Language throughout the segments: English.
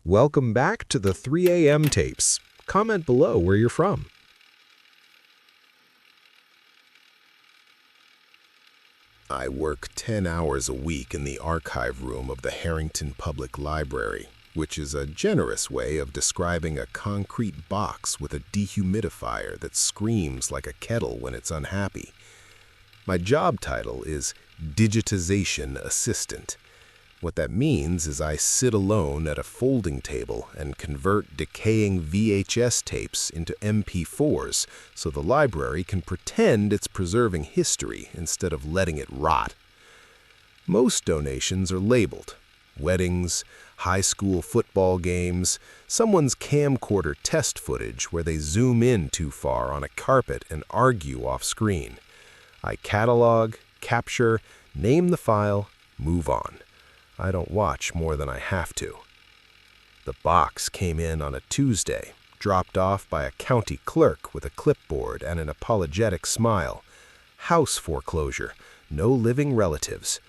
Welcome back to the 3 a.m. tapes. Comment below where you're from. I work 10 hours a week in the archive room of the Harrington Public Library, which is a generous way of describing a concrete box with a dehumidifier that screams like a kettle when it's unhappy. My job title is Digitization Assistant. What that means is I sit alone at a folding table and convert decaying VHS tapes into MP4s so the library can pretend it's preserving history instead of letting it rot. Most donations are labeled: weddings, high school football games, someone's camcorder test footage where they zoom in too far on a carpet and argue off screen. I catalog, capture, name the file, move on. I don't watch more than I have to. The box came in on a Tuesday, dropped off by a county clerk with a clipboard and an apologetic smile. House foreclosure, no living relatives.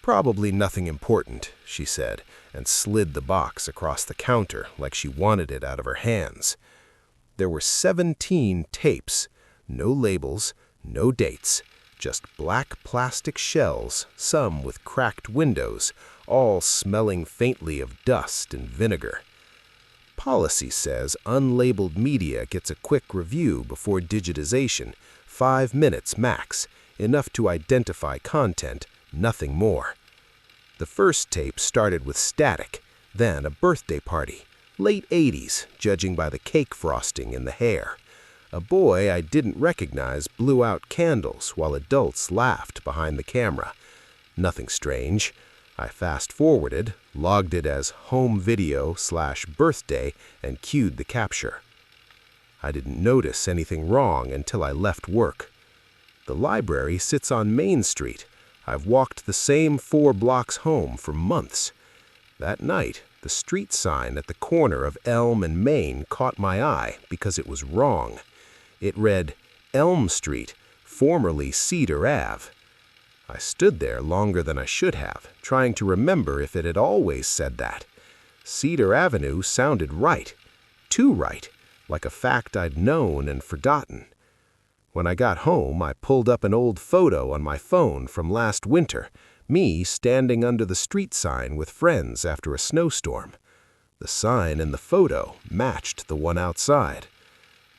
Probably nothing important, she said, and slid the box across the counter like she wanted it out of her hands. There were 17 tapes, no labels, no dates, just black plastic shells, some with cracked windows, all smelling faintly of dust and vinegar. Policy says unlabeled media gets a quick review before digitization, 5 minutes max, enough to identify content, nothing more. The first tape started with static, then a birthday party, late 80s, judging by the cake frosting in the hair. A boy I didn't recognize blew out candles while adults laughed behind the camera. Nothing strange. I fast-forwarded, logged it as home video/birthday, and cued the capture. I didn't notice anything wrong until I left work. The library sits on Main Street. I've walked the same 4 blocks home for months. That night, the street sign at the corner of Elm and Main caught my eye because it was wrong. It read, Elm Street, formerly Cedar Ave. I stood there longer than I should have, trying to remember if it had always said that. Cedar Avenue sounded right, too right, like a fact I'd known and forgotten. When I got home, I pulled up an old photo on my phone from last winter, me standing under the street sign with friends after a snowstorm. The sign in the photo matched the one outside.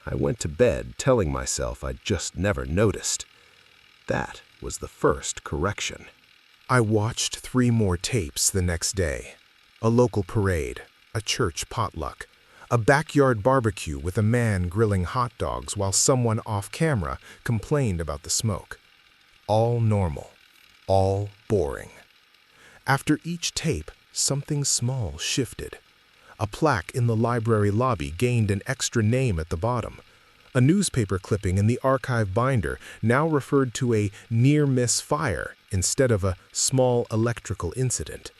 I went to bed telling myself I'd just never noticed. That was the first correction. I watched 3 more tapes the next day. A local parade, a church potluck, a backyard barbecue with a man grilling hot dogs while someone off camera complained about the smoke. All normal, all boring. After each tape, something small shifted. A plaque in the library lobby gained an extra name at the bottom. A newspaper clipping in the archive binder now referred to a near-miss fire instead of a small electrical incident.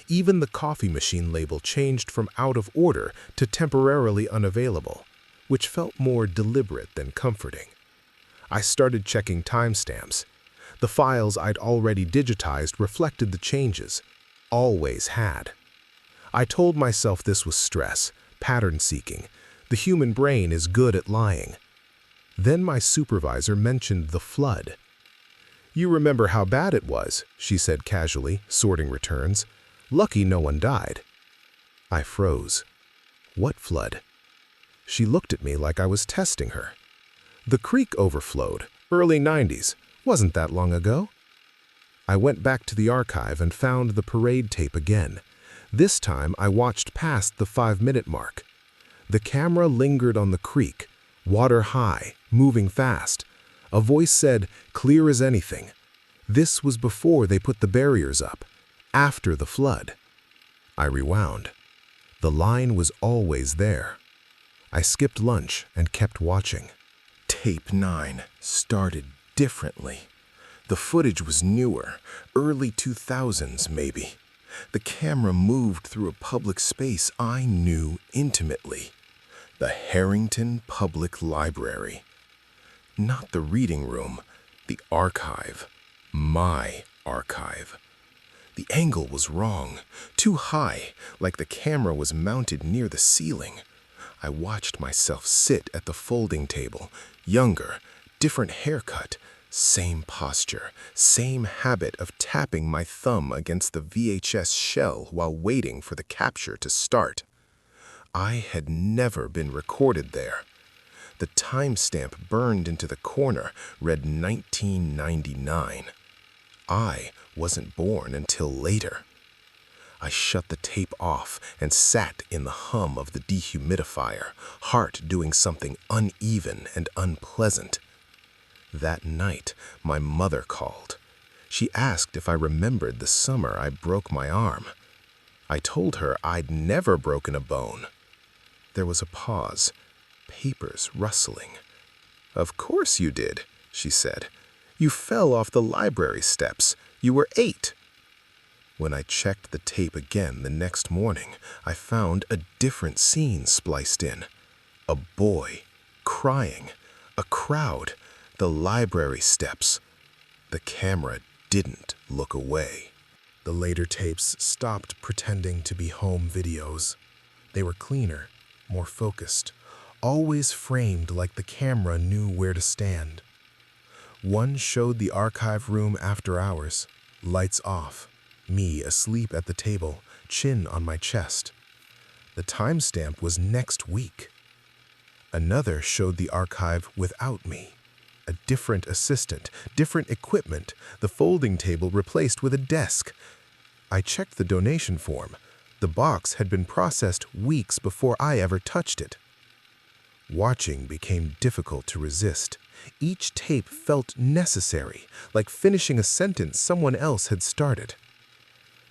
Even the coffee machine label changed from out of order to temporarily unavailable, which felt more deliberate than comforting. I started checking timestamps. The files I'd already digitized reflected the changes. Always had. I told myself this was stress, pattern seeking. The human brain is good at lying. Then my supervisor mentioned the flood. "You remember how bad it was," she said casually, sorting returns. "Lucky no one died." I froze. What flood? She looked at me like I was testing her. The creek overflowed, early 90s. Wasn't that long ago? I went back to the archive and found the parade tape again. This time I watched past the 5-minute mark. The camera lingered on the creek, water high, moving fast. A voice said, clear as anything. This was before they put the barriers up, after the flood. I rewound. The line was always there. I skipped lunch and kept watching. Tape 9 started differently. The footage was newer, early 2000s maybe. The camera moved through a public space I knew intimately. The Harrington Public Library. Not the reading room, the archive. My archive. The angle was wrong, too high, like the camera was mounted near the ceiling. I watched myself sit at the folding table, younger, different haircut, same posture, same habit of tapping my thumb against the VHS shell while waiting for the capture to start. I had never been recorded there. The timestamp burned into the corner read 1999. I wasn't born until later. I shut the tape off and sat in the hum of the dehumidifier, heart doing something uneven and unpleasant. That night, my mother called. She asked if I remembered the summer I broke my arm. I told her I'd never broken a bone. There was a pause, papers rustling. "Of course you did," she said. "You fell off the library steps. You were 8. When I checked the tape again the next morning, I found a different scene spliced in. A boy, crying, a crowd, the library steps. The camera didn't look away. The later tapes stopped pretending to be home videos. They were cleaner, more focused, always framed like the camera knew where to stand. One showed the archive room after hours, lights off, me asleep at the table, chin on my chest. The timestamp was next week. Another showed the archive without me. A different assistant, different equipment, the folding table replaced with a desk. I checked the donation form. The box had been processed weeks before I ever touched it. Watching became difficult to resist. Each tape felt necessary, like finishing a sentence someone else had started.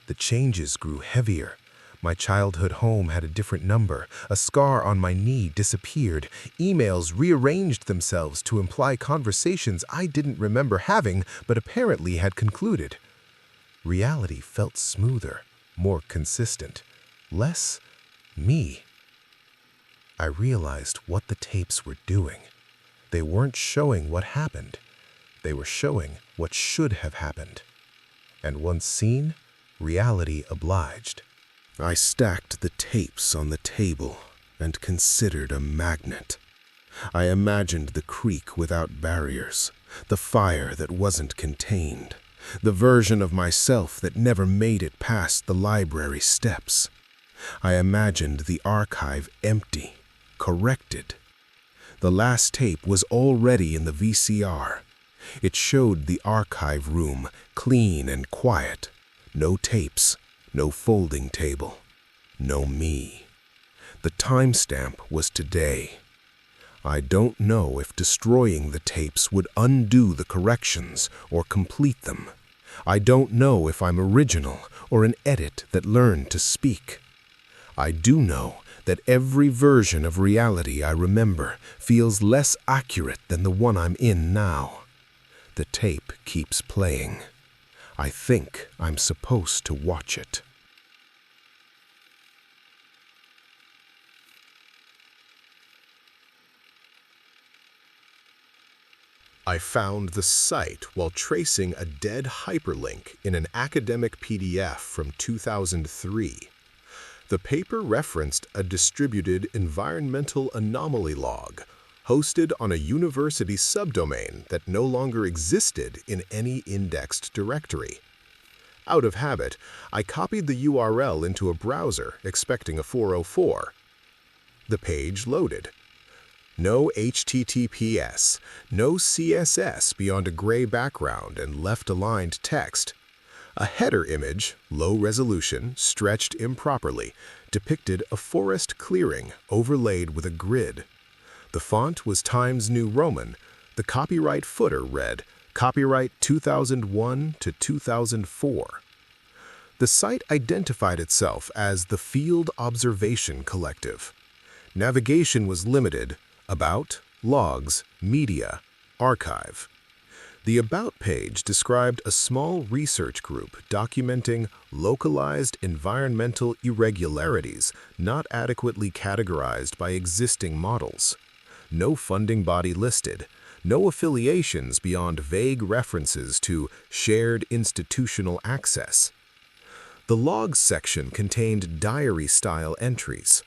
The changes grew heavier. My childhood home had a different number. A scar on my knee disappeared. Emails rearranged themselves to imply conversations I didn't remember having, but apparently had concluded. Reality felt smoother, more consistent, less me. I realized what the tapes were doing. They weren't showing what happened. They were showing what should have happened. And once seen, reality obliged. I stacked the tapes on the table and considered a magnet. I imagined the creek without barriers, the fire that wasn't contained, the version of myself that never made it past the library steps. I imagined the archive empty, corrected. The last tape was already in the VCR. It showed the archive room clean and quiet. No tapes, no folding table, no me. The timestamp was today. I don't know if destroying the tapes would undo the corrections or complete them. I don't know if I'm original or an edit that learned to speak. I do know that every version of reality I remember feels less accurate than the one I'm in now. The tape keeps playing. I think I'm supposed to watch it. I found the site while tracing a dead hyperlink in an academic PDF from 2003. The paper referenced a distributed environmental anomaly log hosted on a university subdomain that no longer existed in any indexed directory. Out of habit, I copied the URL into a browser, expecting a 404. The page loaded. No HTTPS, no CSS beyond a gray background and left-aligned text. A header image, low resolution, stretched improperly, depicted a forest clearing overlaid with a grid. The font was Times New Roman. The copyright footer read, Copyright 2001 to 2004. The site identified itself as the Field Observation Collective. Navigation was limited, About, Logs, Media, Archive. The About page described a small research group documenting localized environmental irregularities not adequately categorized by existing models. No funding body listed, no affiliations beyond vague references to shared institutional access. The logs section contained diary-style entries.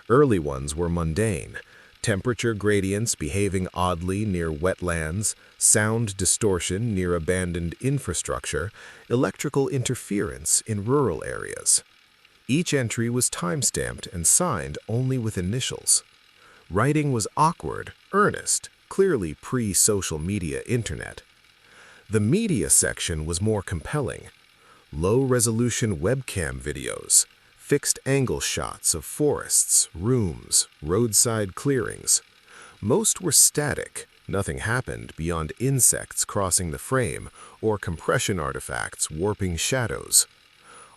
Early ones were mundane: temperature gradients behaving oddly near wetlands, sound distortion near abandoned infrastructure, electrical interference in rural areas. Each entry was time-stamped and signed only with initials. Writing was awkward, earnest, clearly pre-social media internet. The media section was more compelling. Low-resolution webcam videos, fixed-angle shots of forests, rooms, roadside clearings. Most were static. Nothing happened beyond insects crossing the frame or compression artifacts warping shadows.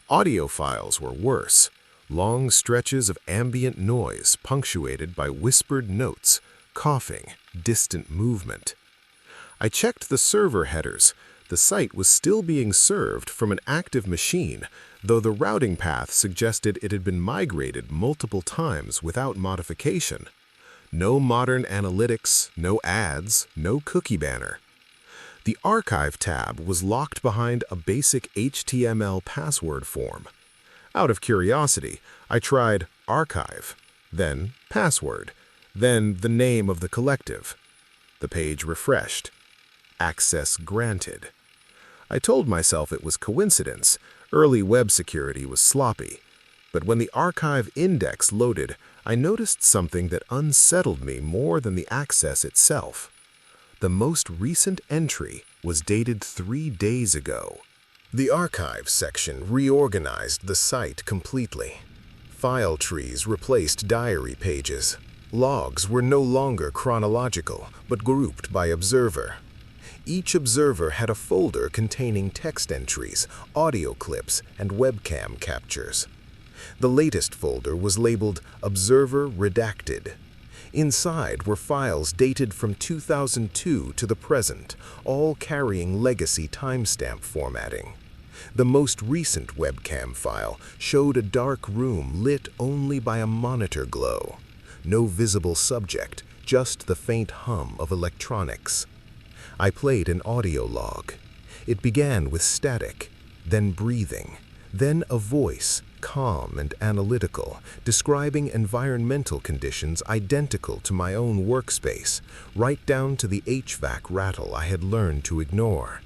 Audio files were worse. Long stretches of ambient noise punctuated by whispered notes, coughing, distant movement. I checked the server headers. The site was still being served from an active machine, though the routing path suggested it had been migrated multiple times without modification. No modern analytics, no ads, no cookie banner. The archive tab was locked behind a basic HTML password form. Out of curiosity, I tried archive, then password, then the name of the collective. The page refreshed. Access granted. I told myself it was coincidence. Early web security was sloppy. But when the archive index loaded, I noticed something that unsettled me more than the access itself. The most recent entry was dated 3 days ago. The archive section reorganized the site completely. File trees replaced diary pages. Logs were no longer chronological, but grouped by observer. Each observer had a folder containing text entries, audio clips, and webcam captures. The latest folder was labeled Observer Redacted. Inside were files dated from 2002 to the present, all carrying legacy timestamp formatting. The most recent webcam file showed a dark room lit only by a monitor glow. No visible subject, just the faint hum of electronics. I played an audio log. It began with static, then breathing, then a voice, calm and analytical, describing environmental conditions identical to my own workspace, right down to the HVAC rattle I had learned to ignore.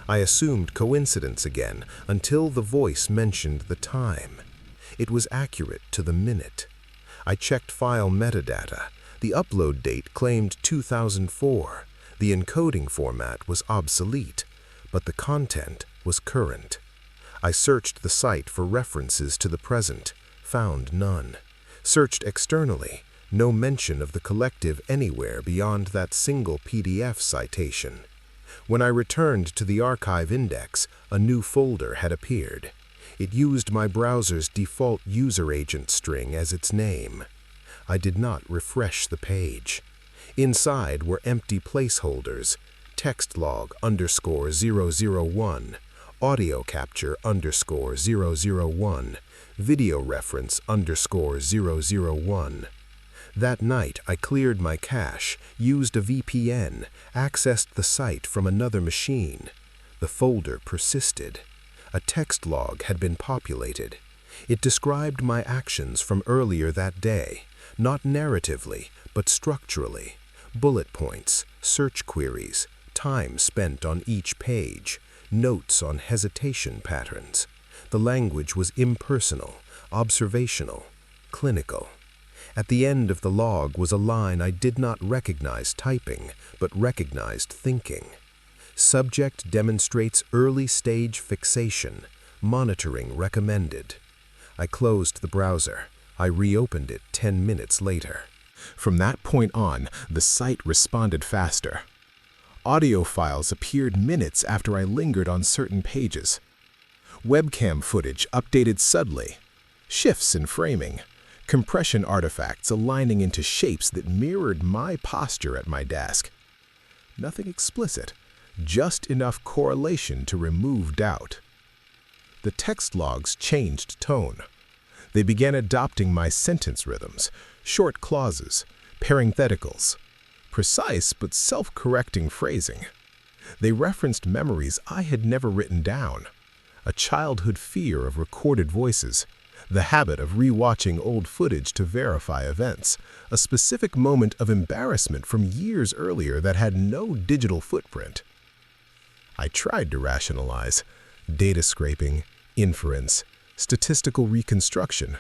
I assumed coincidence again until the voice mentioned the time. It was accurate to the minute. I checked file metadata. The upload date claimed 2004. The encoding format was obsolete, but the content was current. I searched the site for references to the present, found none. Searched externally, no mention of the collective anywhere beyond that single PDF citation. When I returned to the archive index, a new folder had appeared. It used my browser's default user agent string as its name. I did not refresh the page. Inside were empty placeholders: text log _001, audio capture _001, video reference _001. That night, I cleared my cache, used a VPN, accessed the site from another machine. The folder persisted. A text log had been populated. It described my actions from earlier that day, not narratively, but structurally. Bullet points, search queries, time spent on each page, notes on hesitation patterns. The language was impersonal, observational, clinical. At the end of the log was a line I did not recognize typing, but recognized thinking. Subject demonstrates early-stage fixation. Monitoring recommended. I closed the browser. I reopened it 10 minutes later. From that point on, the site responded faster. Audio files appeared minutes after I lingered on certain pages. Webcam footage updated subtly. Shifts in framing. Compression artifacts aligning into shapes that mirrored my posture at my desk. Nothing explicit, just enough correlation to remove doubt. The text logs changed tone. They began adopting my sentence rhythms, short clauses, parentheticals, precise but self-correcting phrasing. They referenced memories I had never written down. a childhood fear of recorded voices, the habit of rewatching old footage to verify events, a specific moment of embarrassment from years earlier that had no digital footprint. I tried to rationalize data scraping, inference, statistical reconstruction,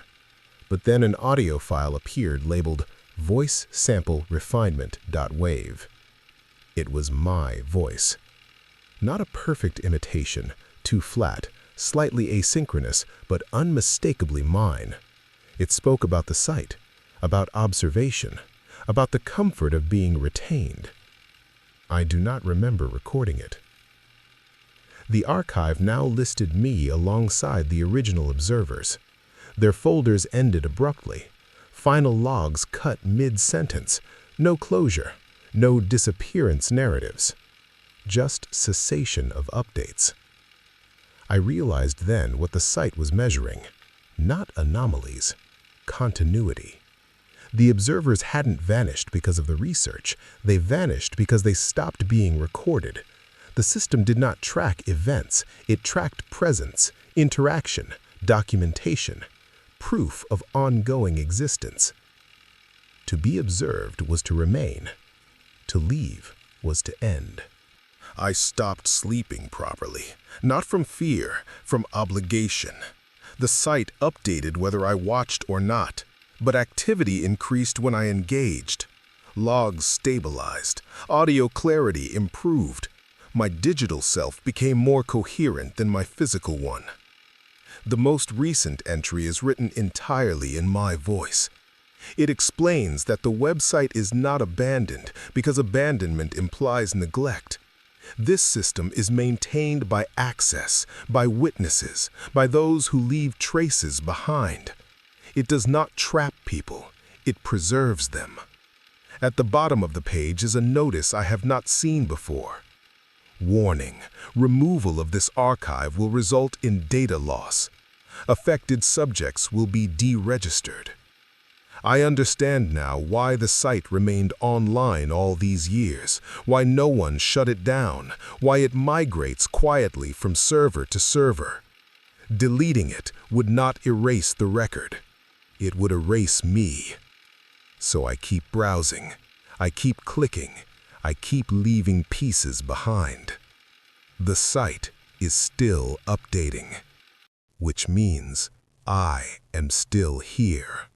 but then an audio file appeared labeled voice sample refinement.wav. It was my voice. Not a perfect imitation, too flat, slightly asynchronous, but unmistakably mine. It spoke about the site, about observation, about the comfort of being retained. I do not remember recording it. The archive now listed me alongside the original observers. Their folders ended abruptly. Final logs cut mid-sentence. No closure, no disappearance narratives. Just cessation of updates. I realized then what the site was measuring. Not anomalies, continuity. The observers hadn't vanished because of the research. They vanished because they stopped being recorded. The system did not track events. It tracked presence, interaction, documentation, proof of ongoing existence. To be observed was to remain. To leave was to end. I stopped sleeping properly, not from fear, from obligation. The site updated whether I watched or not, but activity increased when I engaged. Logs stabilized, audio clarity improved. My digital self became more coherent than my physical one. The most recent entry is written entirely in my voice. It explains that the website is not abandoned because abandonment implies neglect. This system is maintained by access, by witnesses, by those who leave traces behind. It does not trap people, it preserves them. At the bottom of the page is a notice I have not seen before. Warning: removal of this archive will result in data loss. Affected subjects will be deregistered. I understand now why the site remained online all these years, why no one shut it down, why it migrates quietly from server to server. Deleting it would not erase the record. It would erase me. So I keep browsing, I keep clicking, I keep leaving pieces behind. The site is still updating, which means I am still here.